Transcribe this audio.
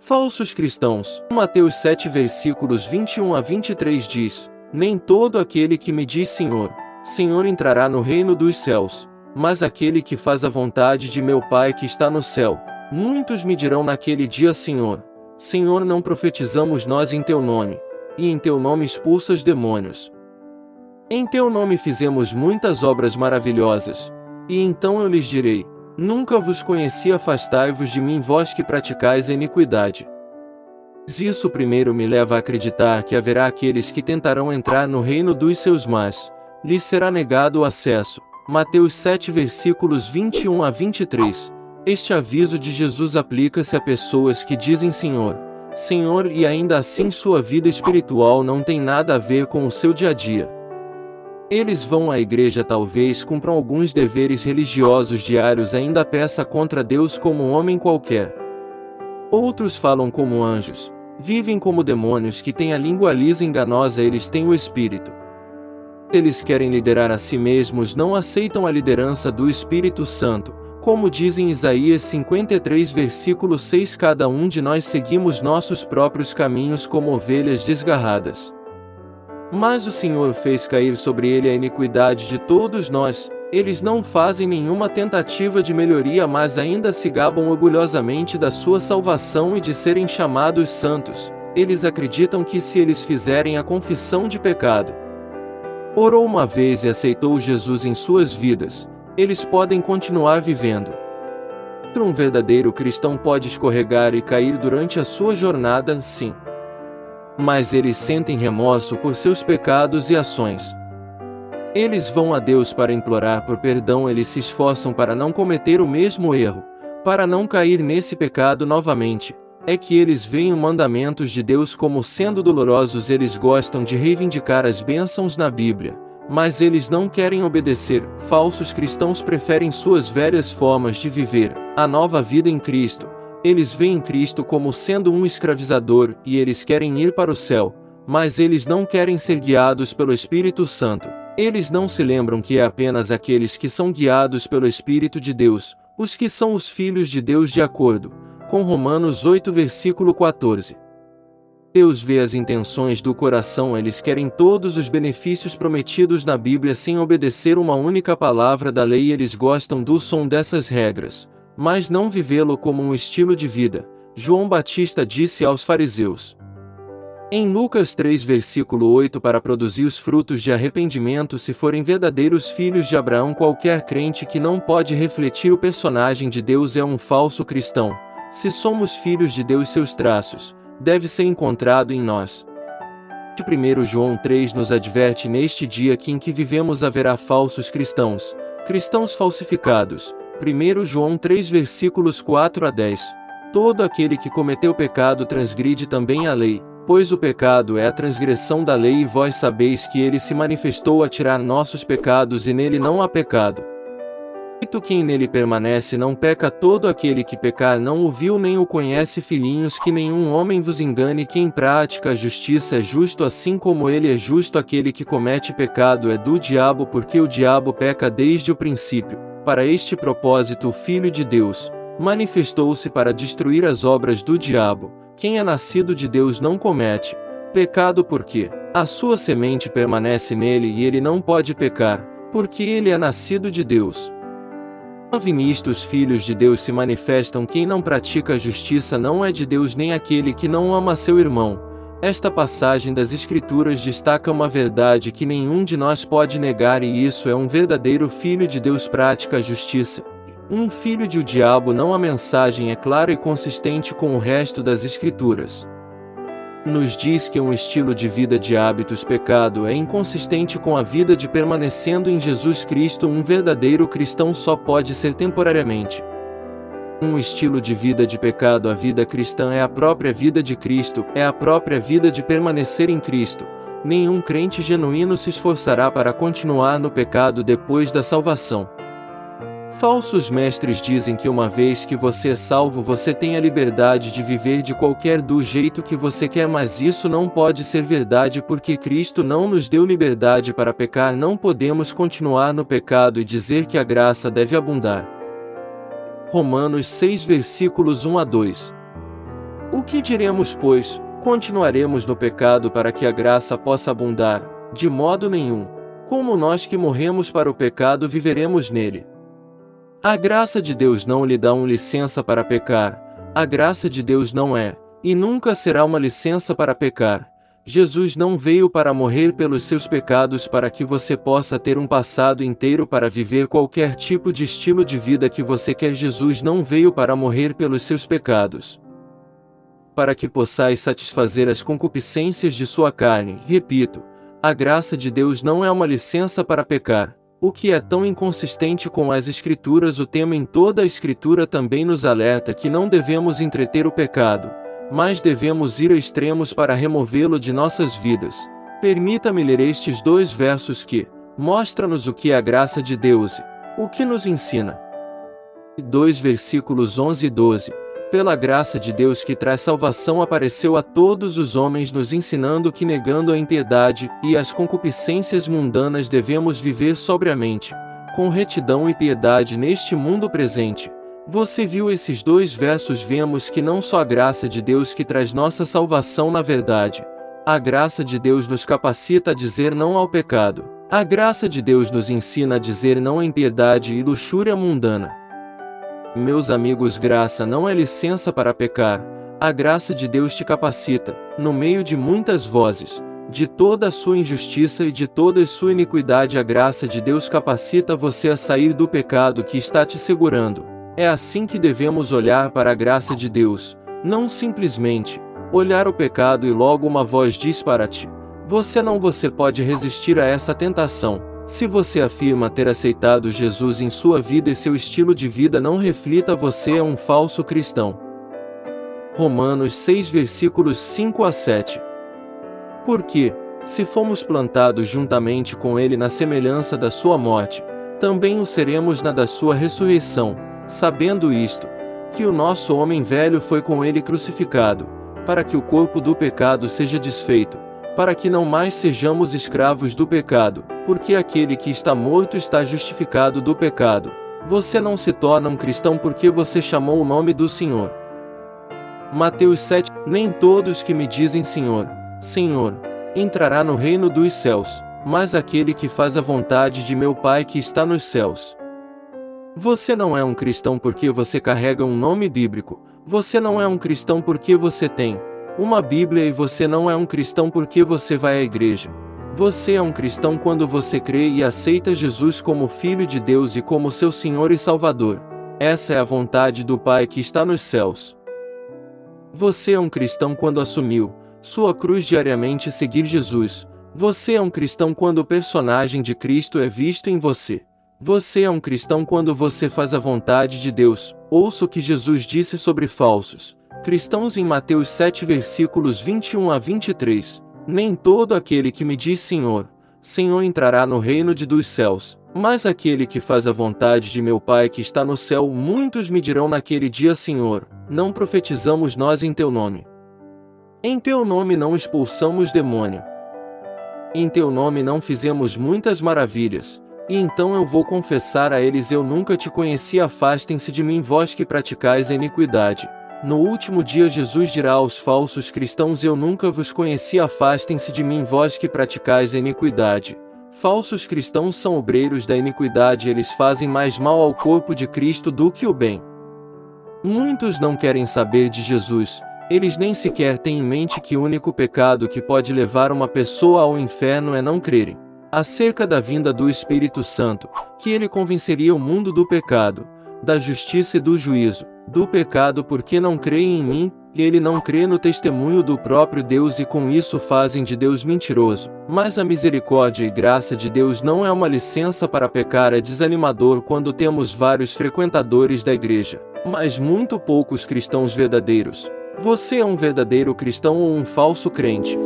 Falsos cristãos. Mateus 7 versículos 21 a 23 diz: Nem todo aquele que me diz Senhor, Senhor entrará no reino dos céus, mas aquele que faz a vontade de meu Pai que está no céu. Muitos me dirão naquele dia: Senhor, Senhor, não profetizamos nós em teu nome, e em teu nome expulsas demônios? Em teu nome fizemos muitas obras maravilhosas. E então eu lhes direi: Nunca vos conheci, afastai-vos de mim, vós que praticais a iniquidade. Isso primeiro me leva a acreditar que haverá aqueles que tentarão entrar no reino dos seus, mas lhes será negado o acesso. Mateus 7 versículos 21 a 23. Este aviso de Jesus aplica-se a pessoas que dizem Senhor, Senhor, e ainda assim sua vida espiritual não tem nada a ver com o seu dia a dia. Eles vão à igreja, talvez cumpram alguns deveres religiosos diários, ainda peça contra Deus como um homem qualquer. Outros falam como anjos, vivem como demônios que têm a língua lisa enganosa, eles têm o Espírito. Eles querem liderar a si mesmos, não aceitam a liderança do Espírito Santo. Como diz em Isaías 53 versículo 6, cada um de nós seguimos nossos próprios caminhos como ovelhas desgarradas. Mas o Senhor fez cair sobre ele a iniquidade de todos nós. Eles não fazem nenhuma tentativa de melhoria, mas ainda se gabam orgulhosamente da sua salvação e de serem chamados santos. Eles acreditam que se eles fizerem a confissão de pecado, orou uma vez e aceitou Jesus em suas vidas, eles podem continuar vivendo. Um verdadeiro cristão pode escorregar e cair durante a sua jornada, sim. Mas eles sentem remorso por seus pecados e ações. Eles vão a Deus para implorar por perdão, eles se esforçam para não cometer o mesmo erro, para não cair nesse pecado novamente. É que eles veem os mandamentos de Deus como sendo dolorosos, eles gostam de reivindicar as bênçãos na Bíblia, mas eles não querem obedecer. Falsos cristãos preferem suas velhas formas de viver, a nova vida em Cristo. Eles veem Cristo como sendo um escravizador, e eles querem ir para o céu, mas eles não querem ser guiados pelo Espírito Santo. Eles não se lembram que é apenas aqueles que são guiados pelo Espírito de Deus, os que são os filhos de Deus, de acordo com Romanos 8 versículo 14. Deus vê as intenções do coração, eles querem todos os benefícios prometidos na Bíblia sem obedecer uma única palavra da lei. Eles gostam do som dessas regras, mas não vivê-lo como um estilo de vida. João Batista disse aos fariseus, em Lucas 3 versículo 8, para produzir os frutos de arrependimento se forem verdadeiros filhos de Abraão. Qualquer crente que não pode refletir o personagem de Deus é um falso cristão. Se somos filhos de Deus, seus traços deve ser encontrado em nós. 1 João 3 nos adverte: neste dia em que vivemos haverá falsos cristãos, cristãos falsificados. 1 João 3 versículos 4 a 10. Todo aquele que cometeu pecado transgride também a lei, pois o pecado é a transgressão da lei, e vós sabeis que ele se manifestou a tirar nossos pecados, e nele não há pecado. Quem nele permanece não peca. Todo aquele que pecar não o viu nem o conhece. Filhinhos, que nenhum homem vos engane. Quem pratica a justiça é justo assim como ele é justo. Aquele que comete pecado é do diabo, porque o diabo peca desde o princípio. Para este propósito o Filho de Deus manifestou-se para destruir as obras do diabo. Quem é nascido de Deus não comete pecado, porque a sua semente permanece nele, e ele não pode pecar, porque ele é nascido de Deus. Nisto os filhos de Deus se manifestam: quem não pratica a justiça não é de Deus, nem aquele que não ama seu irmão. Esta passagem das Escrituras destaca uma verdade que nenhum de nós pode negar, e isso é: um verdadeiro filho de Deus pratica a justiça. Um filho do diabo não. A mensagem é clara e consistente com o resto das Escrituras. Nos diz que um estilo de vida de hábitos pecado é inconsistente com a vida de permanecendo em Jesus Cristo. Um verdadeiro cristão só pode ser temporariamente um estilo de vida de pecado. A vida cristã é a própria vida de Cristo, é a própria vida de permanecer em Cristo. Nenhum crente genuíno se esforçará para continuar no pecado depois da salvação. Falsos mestres dizem que uma vez que você é salvo você tem a liberdade de viver de qualquer do jeito que você quer, mas isso não pode ser verdade porque Cristo não nos deu liberdade para pecar. Não podemos continuar no pecado e dizer que a graça deve abundar. Romanos 6 versículos 1 a 2. O que diremos, pois? Continuaremos no pecado para que a graça possa abundar? De modo nenhum. Como nós que morremos para o pecado viveremos nele? A graça de Deus não lhe dá uma licença para pecar. A graça de Deus não é, e nunca será uma licença para pecar. Jesus não veio para morrer pelos seus pecados para que você possa ter um passado inteiro para viver qualquer tipo de estilo de vida que você quer. Jesus não veio para morrer pelos seus pecados, para que possais satisfazer as concupiscências de sua carne. Repito, a graça de Deus não é uma licença para pecar. O que é tão inconsistente com as Escrituras? O tema em toda a Escritura também nos alerta que não devemos entreter o pecado, mas devemos ir a extremos para removê-lo de nossas vidas. Permita-me ler estes 2 versos que mostram-nos o que é a graça de Deus e o que nos ensina. 2 versículos 11 e 12. Pela graça de Deus que traz salvação apareceu a todos os homens, nos ensinando que, negando a impiedade e as concupiscências mundanas, devemos viver sobriamente, com retidão e piedade neste mundo presente. Você viu esses 2 versos? Vemos que não só a graça de Deus que traz nossa salvação, na verdade, a graça de Deus nos capacita a dizer não ao pecado. A graça de Deus nos ensina a dizer não à impiedade e luxúria mundana. Meus amigos, graça não é licença para pecar. A graça de Deus te capacita, no meio de muitas vozes, de toda a sua injustiça e de toda a sua iniquidade. A graça de Deus capacita você a sair do pecado que está te segurando. É assim que devemos olhar para a graça de Deus, não simplesmente olhar o pecado e logo uma voz diz para ti: você pode resistir a essa tentação. Se você afirma ter aceitado Jesus em sua vida e seu estilo de vida não reflita, você é um falso cristão. Romanos 6 versículos 5 a 7. Porque, se fomos plantados juntamente com ele na semelhança da sua morte, também o seremos na da sua ressurreição, sabendo isto, que o nosso homem velho foi com ele crucificado, para que o corpo do pecado seja desfeito, para que não mais sejamos escravos do pecado, porque aquele que está morto está justificado do pecado. Você não se torna um cristão porque você chamou o nome do Senhor. Mateus 7. Nem todos que me dizem Senhor, Senhor, entrará no reino dos céus, mas aquele que faz a vontade de meu Pai que está nos céus. Você não é um cristão porque você carrega um nome bíblico. Você não é um cristão porque você tem uma Bíblia, e você não é um cristão porque você vai à igreja. Você é um cristão quando você crê e aceita Jesus como Filho de Deus e como seu Senhor e Salvador. Essa é a vontade do Pai que está nos céus. Você é um cristão quando assumiu sua cruz diariamente e seguir Jesus. Você é um cristão quando o personagem de Cristo é visto em você. Você é um cristão quando você faz a vontade de Deus. Ouça o que Jesus disse sobre falsos cristãos em Mateus 7 versículos 21 a 23. Nem todo aquele que me diz Senhor, Senhor entrará no reino dos céus, mas aquele que faz a vontade de meu Pai que está no céu. Muitos me dirão naquele dia: Senhor, não profetizamos nós em teu nome? Em teu nome não expulsamos demônio? Em teu nome não fizemos muitas maravilhas? E então eu vou confessar a eles: eu nunca te conheci, afastem-se de mim, vós que praticais a iniquidade. No último dia Jesus dirá aos falsos cristãos: eu nunca vos conheci, afastem-se de mim, vós que praticais a iniquidade. Falsos cristãos são obreiros da iniquidade, eles fazem mais mal ao corpo de Cristo do que o bem. Muitos não querem saber de Jesus, eles nem sequer têm em mente que o único pecado que pode levar uma pessoa ao inferno é não crerem acerca da vinda do Espírito Santo, que ele convenceria o mundo do pecado, da justiça e do juízo. Do pecado porque não creem em mim, e ele não crê no testemunho do próprio Deus, e com isso fazem de Deus mentiroso. Mas a misericórdia e graça de Deus não é uma licença para pecar. É desanimador quando temos vários frequentadores da igreja, mas muito poucos cristãos verdadeiros. Você é um verdadeiro cristão ou um falso crente?